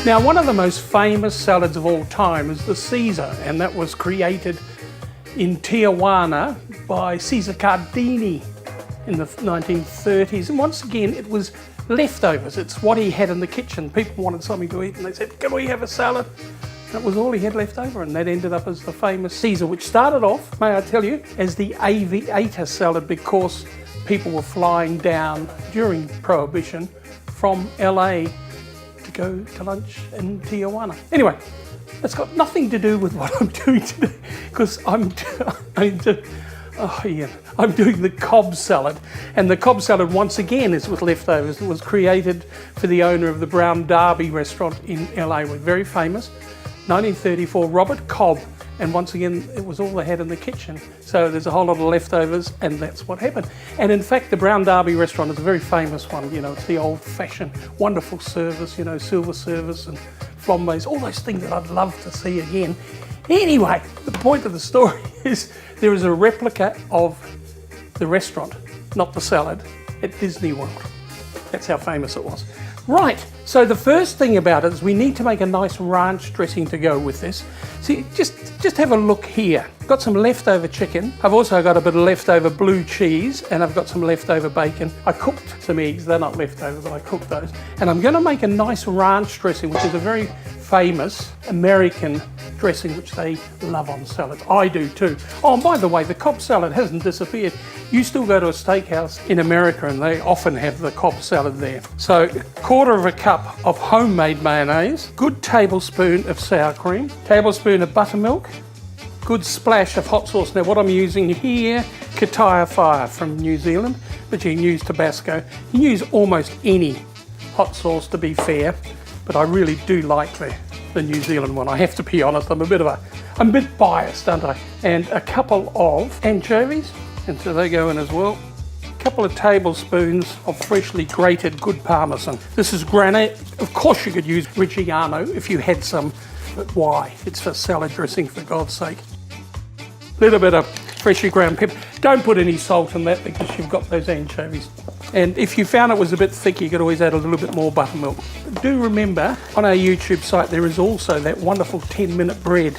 Now, one of the most famous salads of all time is the Caesar, and that was created in Tijuana by Caesar Cardini in the 1930s. And once again, it was leftovers. It's what he had in the kitchen. People wanted something to eat and they said, can we have a salad? That was all he had left over, and that ended up as the famous Caesar, which started off, may I tell you, as the aviator salad because people were flying down during Prohibition from LA to go to lunch in Tijuana. Anyway, it's got nothing to do with what I'm doing today because I'm doing the Cobb salad. And the Cobb salad, once again, is with leftovers. It was created for the owner of the Brown Derby restaurant in LA. We're very famous. 1934, Robert Cobb, and once again it was all they had in the kitchen, so there's a whole lot of leftovers, and that's what happened. And in fact, the Brown Derby restaurant is a very famous one. You know, it's the old-fashioned wonderful service, you know, silver service and flambés, all those things that I'd love to see again. Anyway, the point of the story is there is a replica of the restaurant, not the salad, at Disney World. That's how famous it was. Right, so the first thing about it is we need to make a nice ranch dressing to go with this. See, just have a look here. I've got some leftover chicken. I've also got a bit of leftover blue cheese, and I've got some leftover bacon. I cooked some eggs. They're not leftover, but I cooked those. And I'm going to make a nice ranch dressing, which is a very famous American dressing which they love on salads. I do too. Oh, and by the way, the Cobb salad hasn't disappeared. You still go to a steakhouse in America and they often have the Cobb salad there. So, 1/4 cup of homemade mayonnaise, good tablespoon of sour cream, tablespoon of buttermilk, good splash of hot sauce. Now what I'm using here, Kataya Fire from New Zealand, but you can use Tabasco. You can use almost any hot sauce to be fair, but I really do like the New Zealand one. I have to be honest, I'm a bit biased, aren't I? And a couple of anchovies, and so they go in as well. A couple of tablespoons of freshly grated good Parmesan. This is granite. Of course you could use Reggiano if you had some, but why? It's for salad dressing, for God's sake. A little bit of freshly ground pepper. Don't put any salt in that because you've got those anchovies. And if you found it was a bit thick, you could always add a little bit more buttermilk. Do remember, on our YouTube site there is also that wonderful 10-minute bread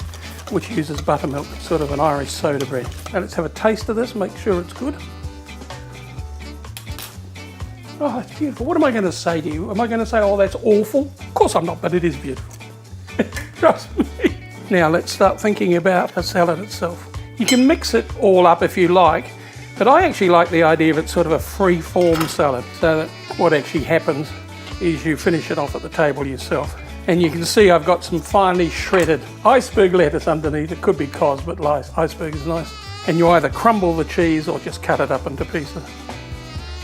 which uses buttermilk, sort of an Irish soda bread. Now let's have a taste of this, make sure it's good. Oh, it's beautiful. What am I going to say to you? Am I going to say, oh, that's awful? Of course I'm not, but it is beautiful. Trust me. Now let's start thinking about a salad itself. You can mix it all up if you like, but I actually like the idea of it sort of a free-form salad, so that what actually happens is you finish it off at the table yourself. And you can see I've got some finely shredded iceberg lettuce underneath. It could be cos, but iceberg is nice. And you either crumble the cheese or just cut it up into pieces.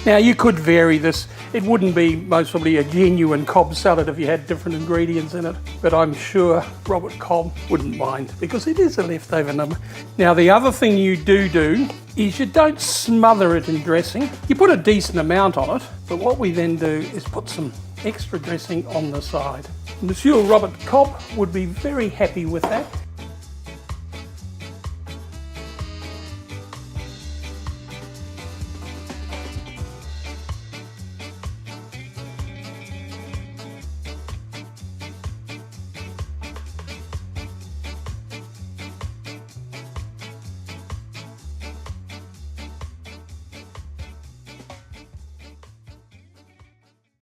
Now you could vary this. It wouldn't be most probably a genuine Cobb salad if you had different ingredients in it, but I'm sure Robert Cobb wouldn't mind because it is a leftover number. Now the other thing you do is you don't smother it in dressing. You put a decent amount on it, but what we then do is put some extra dressing on the side. Monsieur Robert Cobb would be very happy with that.